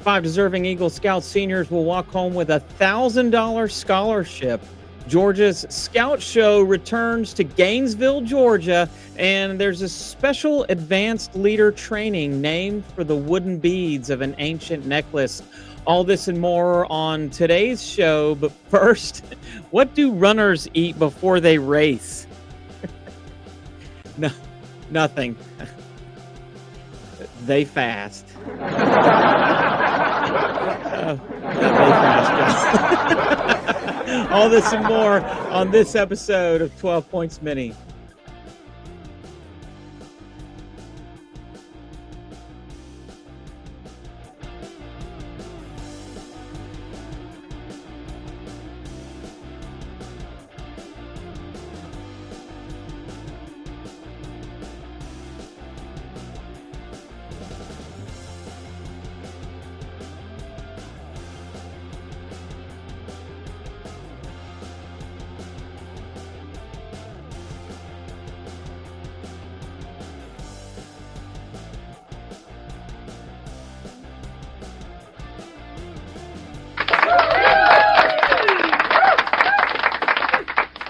5 deserving Eagle Scout seniors will walk home with a $1,000 scholarship. Georgia's Scout Show returns to Gainesville, Georgia, and there's a special advanced leader training named for the wooden beads of an ancient necklace. All this and more on today's show. But first, what do runners eat before they race? No, nothing. They fast. They fast. All this and more on this episode of 12 Points Mini.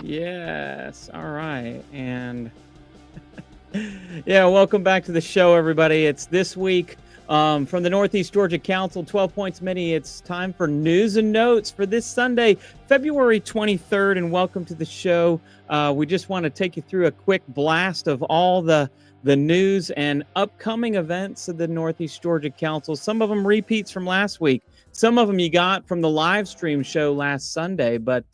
Yes. All right. And yeah, welcome back to the show, everybody. It's this week from the Northeast Georgia Council, 12 Points Mini. It's time for news and notes for this Sunday, February 23rd. And welcome to the show. We just want to take you through a quick blast of all the news and upcoming events of the Northeast Georgia Council. Some of them repeats from last week. Some of them you got from the live stream show last Sunday. But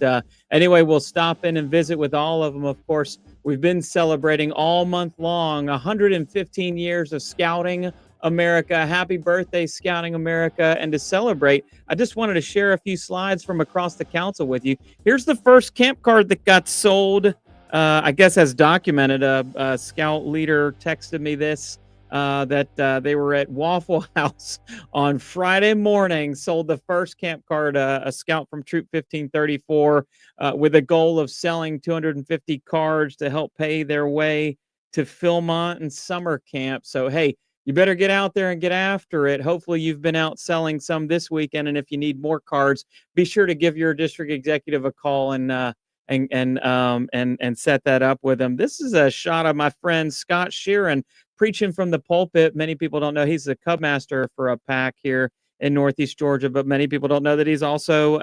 anyway, we'll stop in and visit with all of them. Of course, we've been celebrating all month long 115 years of Scouting America. Happy birthday, Scouting America. And to celebrate, I just wanted to share a few slides from across the council with you. Here's the first camp card that got sold, I guess as documented. A scout leader texted me this. That they were at Waffle House on Friday morning, sold the first camp card, a scout from Troop 1534, with a goal of selling 250 cards to help pay their way to Philmont and summer camp. So, hey, you better get out there and get after it. Hopefully you've been out selling some this weekend. And if you need more cards, be sure to give your district executive a call and set that up with them. This is a shot of my friend Scott Sheeran preaching from the pulpit. Many people don't know he's the Cub master for a pack here in Northeast Georgia, but many people don't know that he's also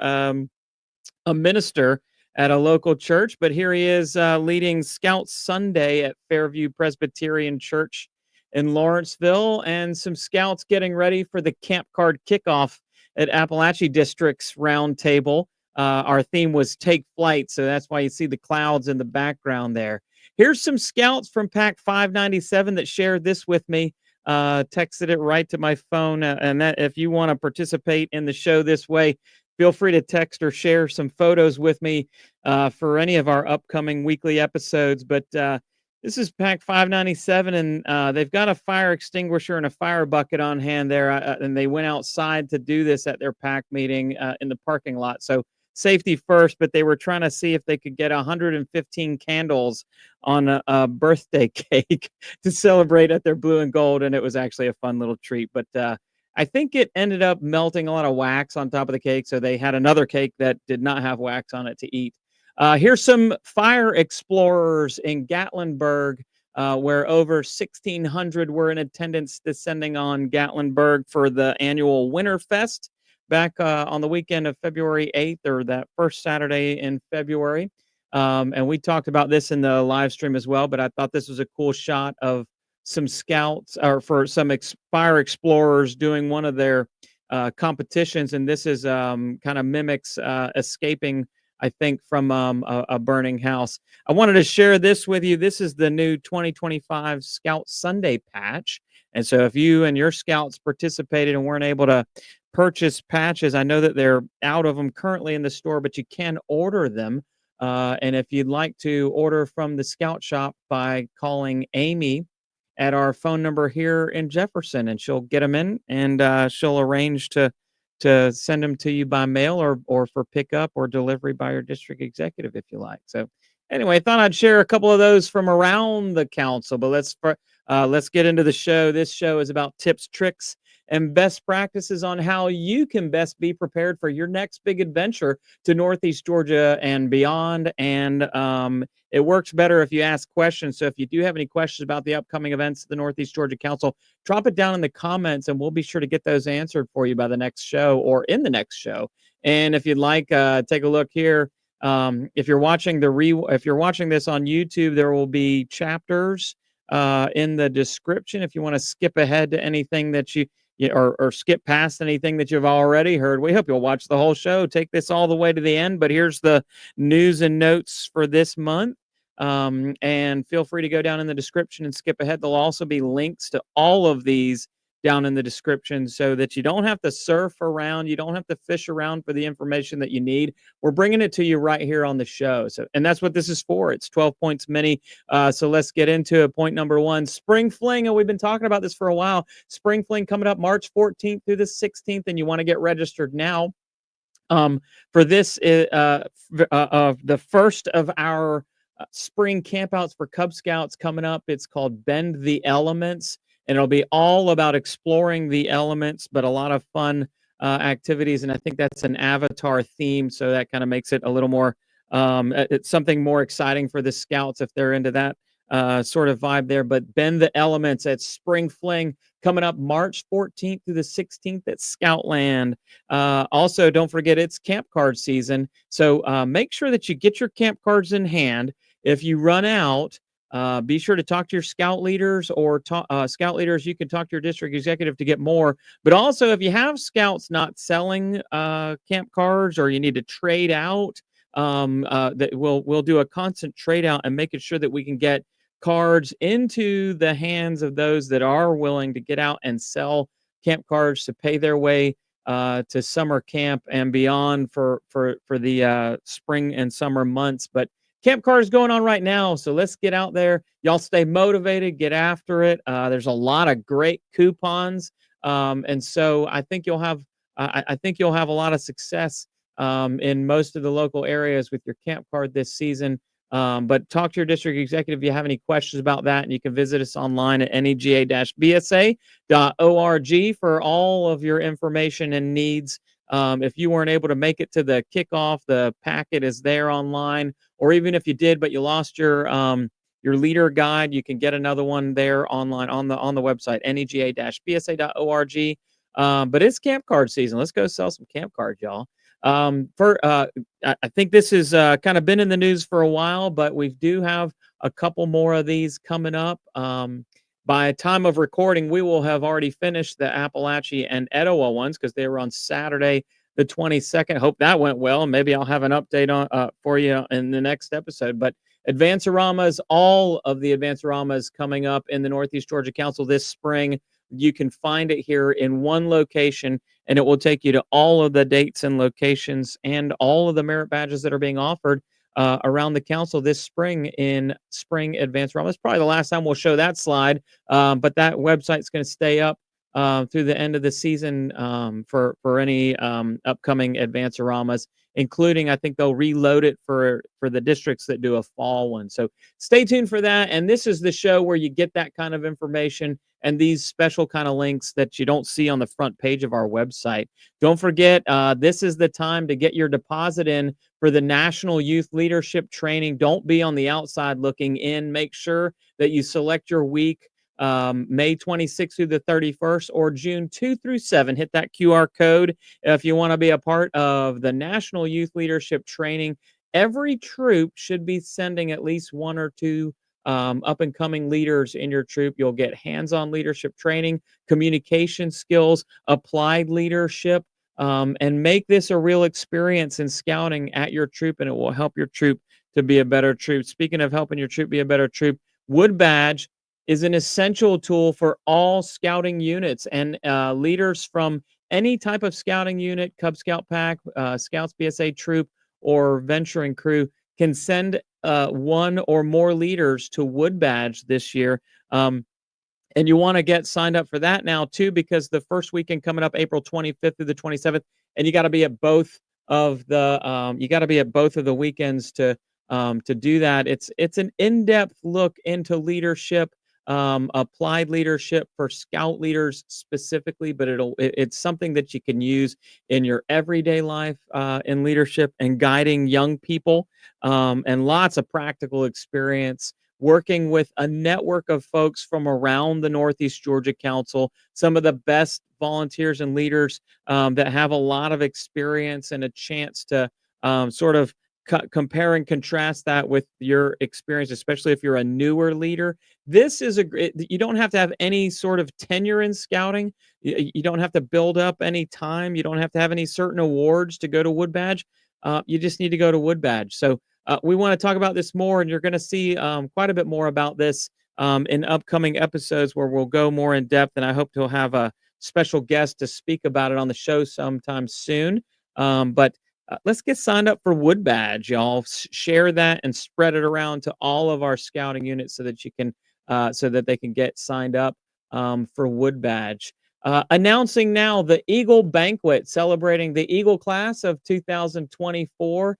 a minister at a local church. But here he is leading Scout Sunday at Fairview Presbyterian Church in Lawrenceville, and some scouts getting ready for the camp card kickoff at Appalachia District's Roundtable. Our theme was Take Flight, so that's why you see the clouds in the background there. Here's some scouts from Pack 597 that shared this with me, texted it right to my phone. And that if you want to participate in the show this way, feel free to text or share some photos with me for any of our upcoming weekly episodes. But this is Pack 597, and they've got a fire extinguisher and a fire bucket on hand there. And they went outside to do this at their pack meeting in the parking lot. So safety first, but they were trying to see if they could get 115 candles on a birthday cake to celebrate at their blue and gold. And it was actually a fun little treat. But I think it ended up melting a lot of wax on top of the cake. So they had another cake that did not have wax on it to eat. Here's some fire explorers in Gatlinburg, where over 1,600 were in attendance descending on Gatlinburg for the annual Winterfest back on the weekend of February 8th, or that first Saturday in February. And we talked about this in the live stream as well, but I thought this was a cool shot of some scouts, or for some fire explorers doing one of their competitions. And this is kind of mimics escaping, I think, from a burning house. I wanted to share this with you. This is the new 2025 Scout Sunday patch. And so if you and your scouts participated and weren't able to purchase patches, I know that they're out of them currently in the store, but you can order them. And if you'd like to order from the Scout Shop by calling Amy at our phone number here in Jefferson, and she'll get them in, and she'll arrange to send them to you by mail or for pickup or delivery by your district executive if you like. So anyway, I thought I'd share a couple of those from around the council, but let's get into the show. This show is about tips, tricks, and best practices on how you can best be prepared for your next big adventure to Northeast Georgia and beyond. And it works better if you ask questions. So if you do have any questions about the upcoming events of the Northeast Georgia Council, drop it down in the comments and we'll be sure to get those answered for you by the next show or in the next show. And if you'd like, take a look here. If you're watching if you're watching this on YouTube, there will be chapters in the description. If you want to skip ahead to anything that or skip past anything that you've already heard, we hope you'll watch the whole show. Take this all the way to the end. But here's the news and notes for this month. And feel free to go down in the description and skip ahead. There'll also be links to all of these down in the description so that you don't have to surf around. You don't have to fish around for the information that you need. We're bringing it to you right here on the show. So, and that's what this is for. It's 12 points mini. So let's get into it. Point number one, Spring Fling. And we've been talking about this for a while. Spring Fling coming up March 14th through the 16th. And you want to get registered now. For this, the first of our spring campouts for Cub Scouts coming up. It's called Bend the Elements, and it'll be all about exploring the elements, but a lot of fun activities. And I think that's an Avatar theme, so that kind of makes it a little more, it's something more exciting for the Scouts if they're into that sort of vibe there. But Bend the Elements at Spring Fling coming up March 14th through the 16th at Scoutland. Also, don't forget it's camp card season, so make sure that you get your camp cards in hand. If you run out, be sure to talk to your scout leaders or scout leaders. You can talk to your district executive to get more. But also, if you have scouts not selling camp cards or you need to trade out, that we'll do a constant trade out and making sure that we can get cards into the hands of those that are willing to get out and sell camp cards to pay their way to summer camp and beyond for the spring and summer months. But camp cards going on right now, so let's get out there. Y'all stay motivated, get after it. There's a lot of great coupons, and so I think you'll have I think you'll have a lot of success in most of the local areas with your camp card this season. But talk to your district executive if you have any questions about that, and you can visit us online at nega-bsa.org for all of your information and needs. If you weren't able to make it to the kickoff, the packet is there online. Or even if you did, but you lost your leader guide, you can get another one there online on the website, nega-bsa.org. But it's camp card season. Let's go sell some camp cards, y'all. I think this has kind of been in the news for a while, but we do have a couple more of these coming up. By time of recording, we will have already finished the Appalachia and Etowah ones because they were on Saturday, the 22nd. Hope that went well. Maybe I'll have an update on for you in the next episode. But Advance-A-Ramas, all of the Advance-A-Ramas coming up in the Northeast Georgia Council this spring. You can find it here in one location, and it will take you to all of the dates and locations and all of the merit badges that are being offered around the council this spring in Spring Advance-A-Ramas. Probably the last time we'll show that slide, but that website's going to stay up through the end of the season for any upcoming Advance-A-Ramas, including I think they'll reload it for the districts that do a fall one. So stay tuned for that. And this is the show where you get that kind of information and these special kind of links that you don't see on the front page of our website. Don't forget, this is the time to get your deposit in for the National Youth Leadership Training. Don't be on the outside looking in. Make sure that you select your week, May 26th through the 31st or June 2 through 7. Hit that QR code if you want to be a part of the National Youth Leadership Training. Every troop should be sending at least one or two up-and-coming leaders in your troop. You'll get hands-on leadership training, communication skills, applied leadership, and make this a real experience in scouting at your troop, and it will help your troop to be a better troop. Speaking of helping your troop be a better troop, Woodbadge is an essential tool for all scouting units, and leaders from any type of scouting unit, Cub Scout Pack, Scouts BSA troop, or venturing crew can send one or more leaders to Woodbadge this year. And you want to get signed up for that now too, because the first weekend coming up, April 25th through the 27th, and you got to be at both of the weekends to do that. It's an in-depth look into leadership. applied leadership for scout leaders specifically, but it's something that you can use in your everyday life in leadership and guiding young people, and lots of practical experience working with a network of folks from around the Northeast Georgia Council, some of the best volunteers and leaders that have a lot of experience and a chance to sort of compare and contrast that with your experience, especially if you're a newer leader. This is you don't have to have any sort of tenure in scouting. You don't have to build up any time. You don't have to have any certain awards to go to Woodbadge. You just need to go to Woodbadge. So we want to talk about this more, and you're going to see quite a bit more about this in upcoming episodes where we'll go more in depth. And I hope to have a special guest to speak about it on the show sometime soon. But let's get signed up for Woodbadge, y'all. Share that and spread it around to all of our scouting units so that you can, so that they can get signed up for Woodbadge. Announcing now the Eagle Banquet, celebrating the Eagle class of 2024,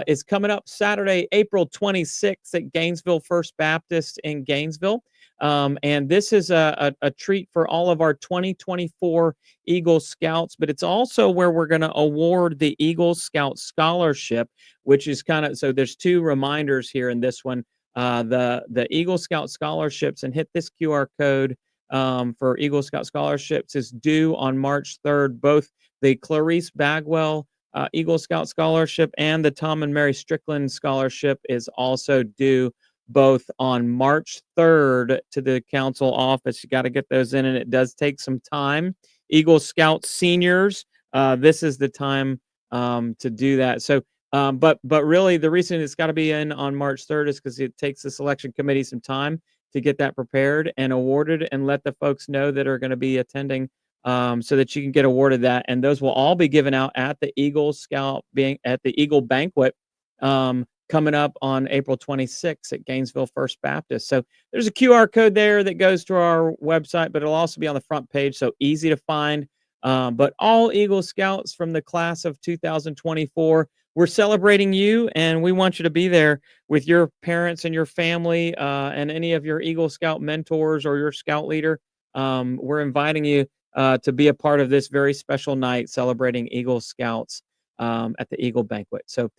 is coming up Saturday, April 26th at Gainesville First Baptist in Gainesville. And this is a treat for all of our 2024 Eagle Scouts, but it's also where we're going to award the Eagle Scout Scholarship, which is kind of, so there's two reminders here in this one. The Eagle Scout Scholarships, and hit this QR code for Eagle Scout Scholarships, is due on March 3rd. Both the Clarice Bagwell Eagle Scout Scholarship and the Tom and Mary Strickland Scholarship is also due both on March 3rd to the council office. You got to get those in, and it does take some time. Eagle Scout seniors, this is the time to do that. So, but really, the reason it's got to be in on March 3rd is because it takes the selection committee some time to get that prepared and awarded, and let the folks know that are going to be attending, so that you can get awarded that. And those will all be given out at the Eagle Scout, being at the Eagle Banquet, coming up on April 26th at Gainesville First Baptist. So there's a QR code there that goes to our website, but it'll also be on the front page, so easy to find. But all Eagle Scouts from the class of 2024, we're celebrating you, and we want you to be there with your parents and your family, and any of your Eagle Scout mentors or your scout leader. We're inviting you to be a part of this very special night celebrating Eagle Scouts at the Eagle Banquet. So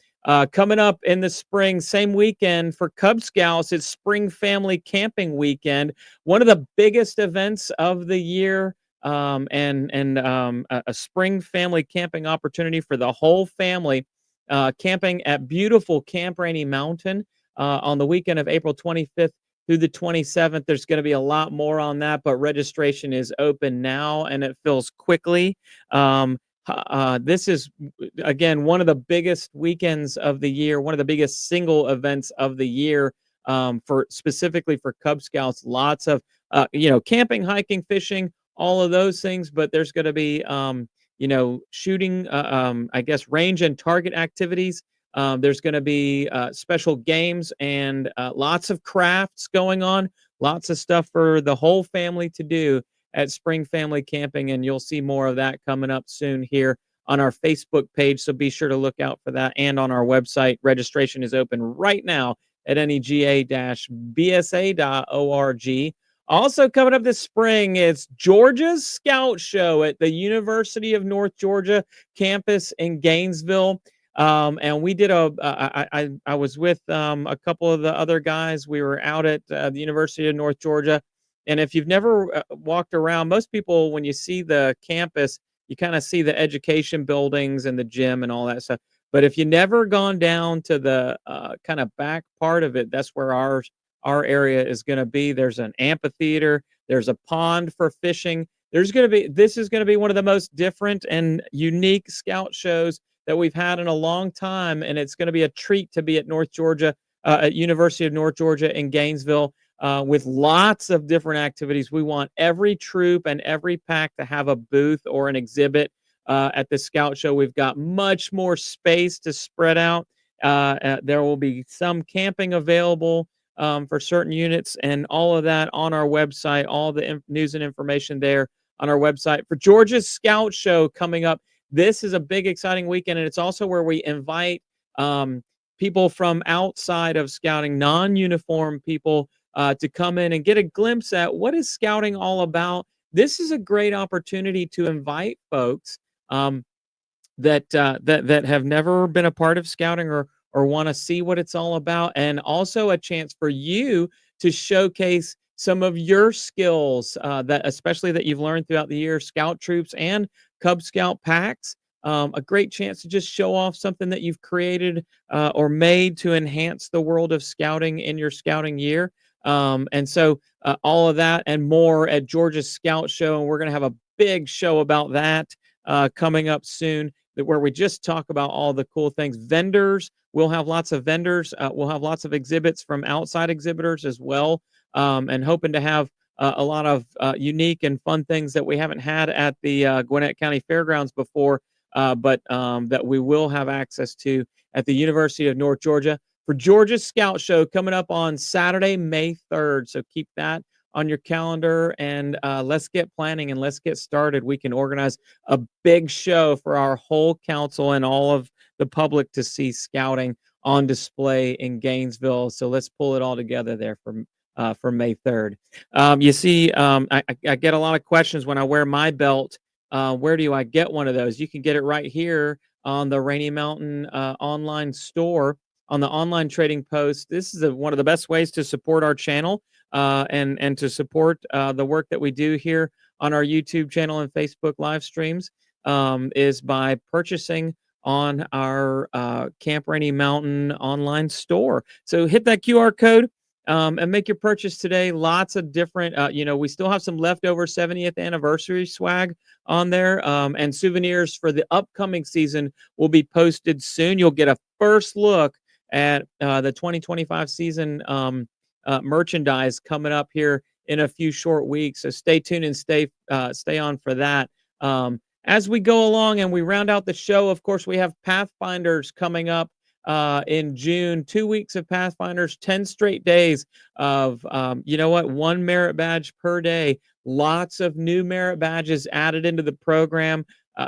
coming up in the spring, same weekend for Cub Scouts, it's Spring Family Camping Weekend, one of the biggest events of the year, and a spring family camping opportunity for the whole family, camping at beautiful Camp Rainey Mountain on the weekend of April 25th through the 27th. There's going to be a lot more on that, but registration is open now, and it fills quickly. This is, again, one of the biggest weekends of the year, one of the biggest single events of the year, for specifically for Cub Scouts. Lots of, camping, hiking, fishing, all of those things, but there's going to be, shooting, I guess, range and target activities. There's going to be special games and lots of crafts going on, lots of stuff for the whole family to do at Spring Family Camping, and you'll see more of that coming up soon here on our Facebook page, so be sure to look out for that, and on our website. Registration is open right now at nega-bsa.org. Also coming up this spring, it's Georgia's Scout Show at the University of North Georgia campus in Gainesville. And we did I was with a couple of the other guys. We were out at the University of North Georgia. And if you've never walked around, most people, when you see the campus, you kind of see the education buildings and the gym and all that stuff. But if you never gone down to the kind of back part of it, that's where our area is going to be. There's an amphitheater. There's a pond for fishing. This is going to be one of the most different and unique scout shows that we've had in a long time. And it's going to be a treat to be at North Georgia, at University of North Georgia in Gainesville, with lots of different activities. We want every troop and every pack to have a booth or an exhibit at the Scout Show. We've got much more space to spread out. There will be some camping available for certain units, and all of that on our website, all the news and information there on our website. For Georgia's Scout Show coming up, this is a big, exciting weekend, and it's also where we invite people from outside of scouting, non-uniform people, to come in and get a glimpse at what is scouting all about. This is a great opportunity to invite folks that have never been a part of scouting or want to see what it's all about, and also a chance for you to showcase some of your skills that especially that you've learned throughout the year, scout troops and Cub Scout packs. A great chance to just show off something that you've created or made to enhance the world of scouting in your scouting year. And so all of that and more at Georgia's Scout Show, and we're going to have a big show about that coming up soon, where we just talk about all the cool things. Vendors, we'll have lots of vendors. We'll have lots of exhibits from outside exhibitors as well, and hoping to have a lot of unique and fun things that we haven't had at the Gwinnett County Fairgrounds before, but that we will have access to at the University of North Georgia for Georgia's Scout Show coming up on Saturday, May 3rd. So keep that on your calendar, and let's get planning and let's get started. We can organize a big show for our whole council and all of the public to see scouting on display in Gainesville. So let's pull it all together there for May 3rd. You see, I get a lot of questions when I wear my belt. Where do I get one of those? You can get it right here on the Rainey Mountain online store, on the online trading post. This is one of the best ways to support our channel and to support the work that we do here on our YouTube channel and Facebook live streams, is by purchasing on our Camp Rainey Mountain online store. So hit that QR code and make your purchase today. Lots of different, we still have some leftover 70th anniversary swag on there, and souvenirs for the upcoming season will be posted soon. You'll get a first look at the 2025 season merchandise coming up here in a few short weeks. So stay tuned and stay on for that. As we go along and we round out the show, of course, we have Pathfinders coming up in June. 2 weeks of Pathfinders, 10 straight days of, one merit badge per day. Lots of new merit badges added into the program.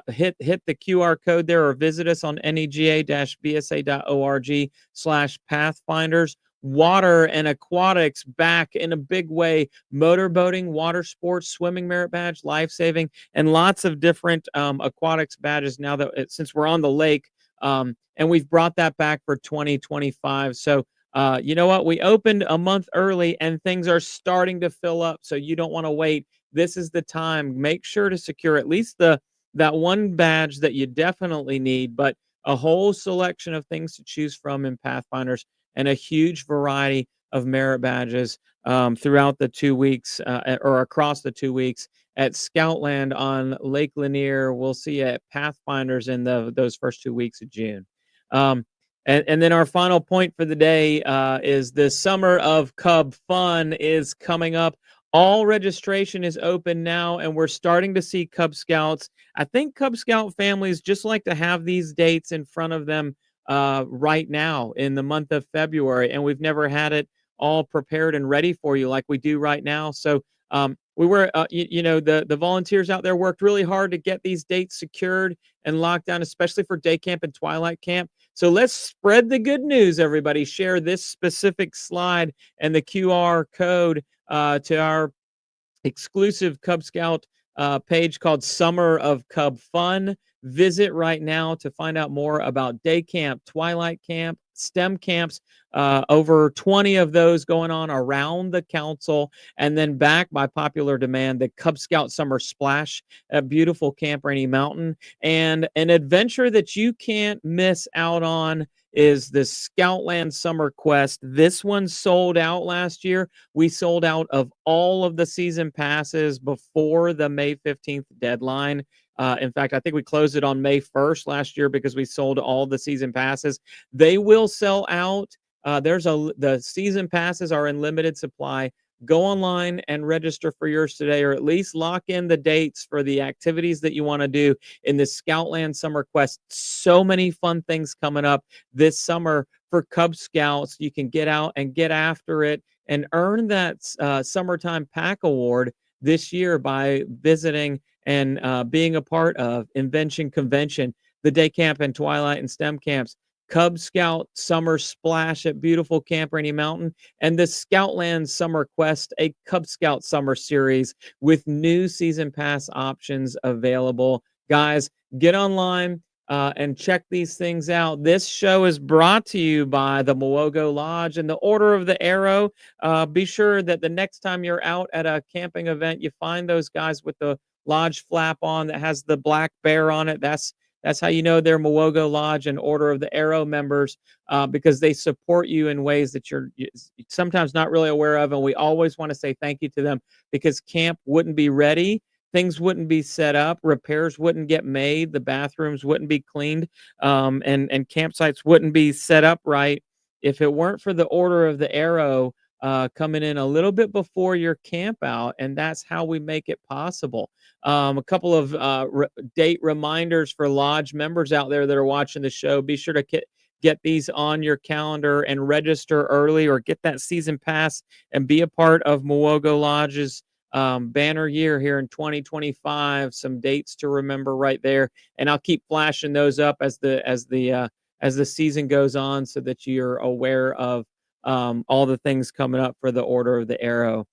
Hit the QR code there or visit us on nega-bsa.org/Pathfinders. Water and aquatics back in a big way. Motorboating, water sports, swimming merit badge, life-saving, and lots of different aquatics badges now that since we're on the lake, and we've brought that back for 2025. So you know what? We opened a month early and things are starting to fill up. So you don't want to wait. This is the time. Make sure to secure at least that one badge that you definitely need, but a whole selection of things to choose from in Pathfinders, and a huge variety of merit badges throughout the 2 weeks or across the 2 weeks at Scoutland on Lake Lanier. We'll see you at Pathfinders in those first 2 weeks of June. And then our final point for the day is the Summer of Cub Fun is coming up. All registration is open now, and we're starting to see Cub Scouts. I think Cub Scout families just like to have these dates in front of them right now in the month of February, and we've never had it all prepared and ready for you like we do right now. So we were, the volunteers out there worked really hard to get these dates secured and locked down, especially for day camp and twilight camp. So let's spread the good news, everybody. Share this specific slide and the QR code to our exclusive Cub Scout page called Summer of Cub Fun. Visit right now to find out more about day camp, twilight camp, STEM camps, over 20 of those going on around the council. And then back by popular demand, the Cub Scout Summer Splash at beautiful Camp Rainey Mountain. And an adventure that you can't miss out on is the Scoutland Summer Quest. This one sold out last year. We sold out of all of the season passes before the May 15th deadline. In fact, I think we closed it on May 1st last year because we sold all the season passes. They will sell out. The season passes are in limited supply. Go online and register for yours today, or at least lock in the dates for the activities that you want to do in the Scoutland Summer Quest. So many fun things coming up this summer for Cub Scouts. You can get out and get after it and earn that Summertime Pack Award this year by visiting and being a part of Invention Convention, the day camp and twilight and STEM camps. Cub Scout Summer Splash at beautiful Camp Rainey Mountain, and the Scoutland Summer Quest, a Cub Scout Summer Series with new season pass options available. Guys, get online and check these things out. This show is brought to you by the Mwogo Lodge and the Order of the Arrow. Be sure that the next time you're out at a camping event, you find those guys with the lodge flap on that has the black bear on it. That's how you know they're Mwogo Lodge and Order of the Arrow members, because they support you in ways that you're sometimes not really aware of. And we always want to say thank you to them, because camp wouldn't be ready. Things wouldn't be set up. Repairs wouldn't get made. The bathrooms wouldn't be cleaned, and campsites wouldn't be set up right if it weren't for the Order of the Arrow coming in a little bit before your camp out. And that's how we make it possible. A couple of date reminders for lodge members out there that are watching the show. Be sure to get these on your calendar and register early, or get that season pass and be a part of Mwogo Lodge's banner year here in 2025. Some dates to remember right there, and I'll keep flashing those up as the season goes on, so that you're aware of all the things coming up for the Order of the Arrow.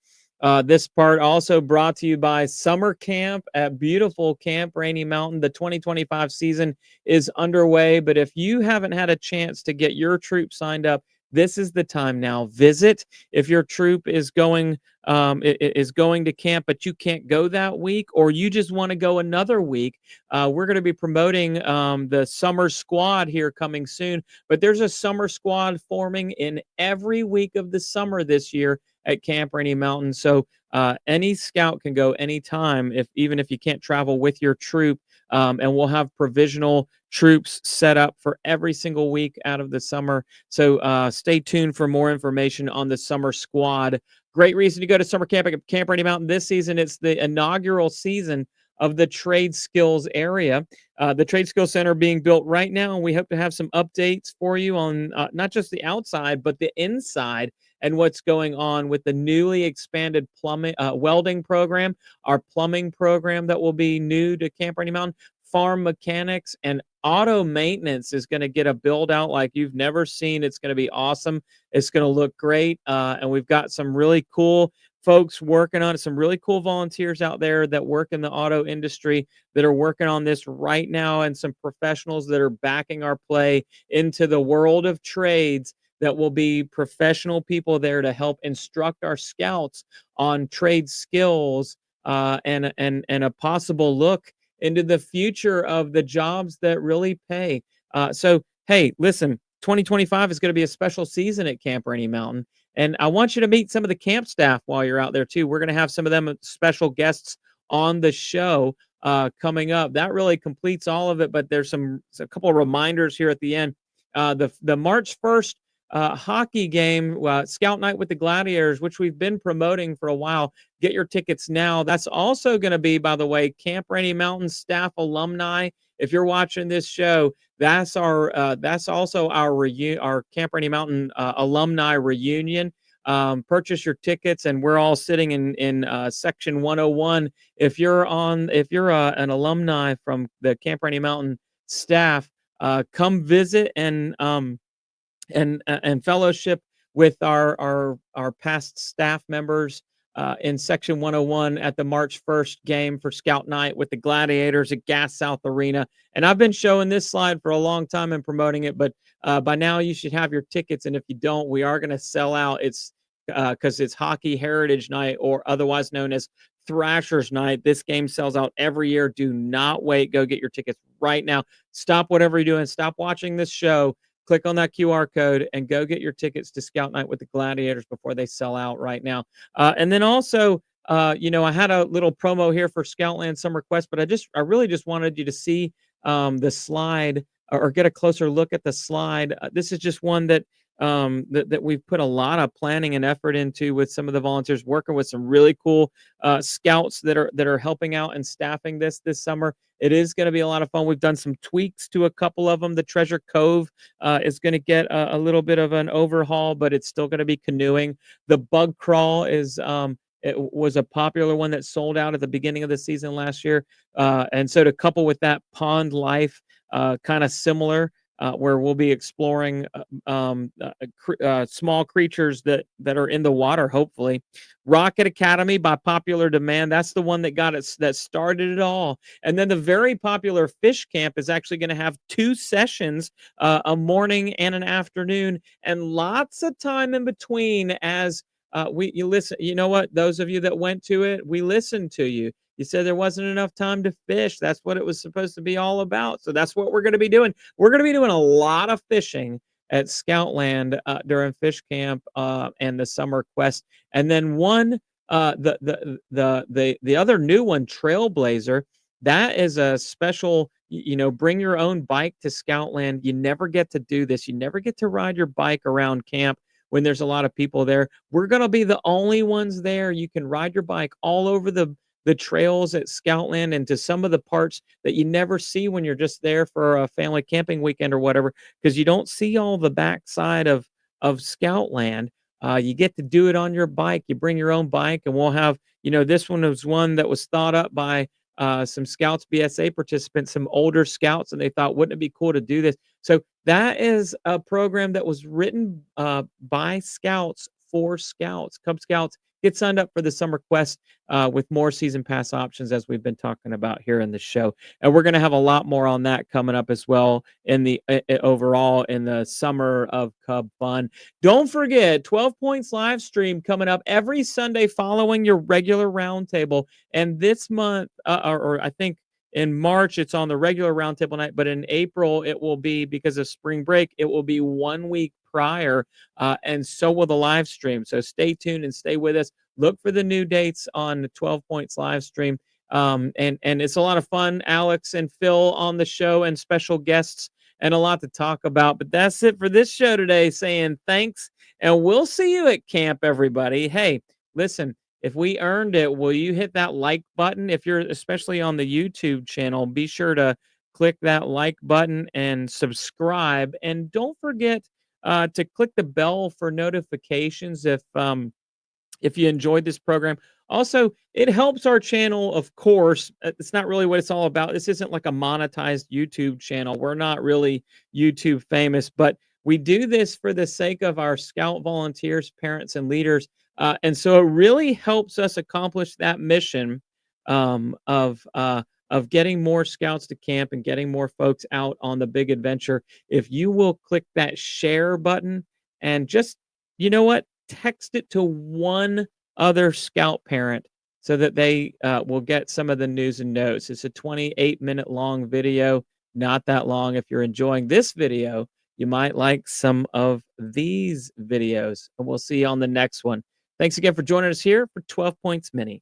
This part also brought to you by Summer Camp at beautiful Camp Rainey Mountain. The 2025 season is underway, but if you haven't had a chance to get your troop signed up, this is the time now. Visit. If your troop is going going to camp, but you can't go that week, or you just want to go another week, we're going to be promoting the summer squad here coming soon. But there's a summer squad forming in every week of the summer this year at Camp Rainey Mountain. So any scout can go anytime, even if you can't travel with your troop. And we'll have provisional troops set up for every single week out of the summer. So stay tuned for more information on the summer squad. Great reason to go to summer camp at Camp Rainey Mountain this season. It's the inaugural season of the Trade Skills area. The Trade Skills Center being built right now, and we hope to have some updates for you on not just the outside, but the inside, and what's going on with the newly expanded plumbing, welding program, our plumbing program that will be new to Camp Rainey Mountain. Farm mechanics and auto maintenance is going to get a build out like you've never seen. It's going to be awesome. It's going to look great. And we've got some really cool folks working on it, some really cool volunteers out there that work in the auto industry that are working on this right now, and some professionals that are backing our play into the world of trades, that will be professional people there to help instruct our scouts on trade skills, and a possible look into the future of the jobs that really pay. So, hey, listen, 2025 is going to be a special season at Camp Rainey Mountain. And I want you to meet some of the camp staff while you're out there, too. We're going to have some of them special guests on the show coming up. That really completes all of it. But there's a couple of reminders here at the end. The March 1st hockey game, Scout Night with the Gladiators, which we've been promoting for a while. Get your tickets now. That's also going to be, by the way, Camp Rainey Mountain staff alumni. If you're watching this show, that's also our Camp Rainey Mountain alumni reunion. Purchase your tickets, and we're all sitting in section 101. If you're an alumni from the Camp Rainey Mountain staff, come visit and fellowship with our past staff members in section 101 at the March 1st game for Scout Night with the Gladiators at Gas South Arena. And I've been showing this slide for a long time and promoting it, but by now you should have your tickets. And if you don't, we are going to sell out. It's because it's Hockey Heritage Night, or otherwise known as Thrashers Night. This game sells out every year. Do not wait. Go get your tickets right now. Stop whatever you're doing. Stop watching this show. Click on that QR code and go get your tickets to Scout Night with the Gladiators before they sell out right now. And then also, I had a little promo here for Scoutland Summer Quest, but I really just wanted you to see the slide, or get a closer look at the slide. This is just one that we've put a lot of planning and effort into with some of the volunteers, working with some really cool scouts that are helping out and staffing this summer. It is going to be a lot of fun. We've done some tweaks to a couple of them. The Treasure Cove is going to get a little bit of an overhaul, but it's still going to be canoeing. The Bug Crawl it was a popular one that sold out at the beginning of the season last year. And so to couple with that, Pond Life, kind of similar. where we'll be exploring small creatures that are in the water. Hopefully, Rocket Academy by popular demand. That's the one that got it, that started it all. And then the very popular Fish Camp is actually going to have 2 sessions, a morning and an afternoon, and lots of time in between. As you listen, you know what? Those of you that went to it, we listened to you. You said there wasn't enough time to fish. That's what it was supposed to be all about. So that's what we're going to be doing. We're going to be doing a lot of fishing at Scoutland during Fish Camp and the Summer Quest. And then the other new one, Trailblazer, that is a special, bring your own bike to Scoutland. You never get to do this. You never get to ride your bike around camp when there's a lot of people there. We're going to be the only ones there. You can ride your bike all over the trails at Scoutland and to some of the parts that you never see when you're just there for a family camping weekend or whatever, because you don't see all the backside of Scoutland. You get to do it on your bike. You bring your own bike, and we'll have, this one was one that was thought up by some Scouts BSA participants, some older Scouts, and they thought, wouldn't it be cool to do this? So that is a program that was written by Scouts for Scouts. Cub Scouts, get signed up for the Summer Quest with more season pass options, as we've been talking about here in the show. And we're going to have a lot more on that coming up as well in the overall in the summer of Cub Fun. Don't forget 12 Points live stream coming up every Sunday following your regular roundtable. And this month, or I think in March, it's on the regular roundtable night, but in April, it will be, because of spring break, it will be 1 week prior, and so will the live stream. So stay tuned and stay with us. Look for the new dates on the 12 Points live stream. And it's a lot of fun. Alex and Phil on the show and special guests and a lot to talk about. But that's it for this show today, saying thanks, and we'll see you at camp, everybody. Hey, listen, if we earned it, will you hit that like button? If you're especially on the YouTube channel, be sure to click that like button and subscribe. And don't forget to click the bell for notifications if you enjoyed this program. Also, it helps our channel, of course. It's not really what it's all about. This isn't like a monetized YouTube channel. We're not really YouTube famous, but we do this for the sake of our Scout volunteers, parents, and leaders. And so it really helps us accomplish that mission of getting more Scouts to camp and getting more folks out on the big adventure. If you will click that share button and just, you know what, text it to one other Scout parent so that they will get some of the news and notes. It's a 28-minute long video, not that long. If you're enjoying this video, you might like some of these videos. And we'll see you on the next one. Thanks again for joining us here for 12 Points Mini.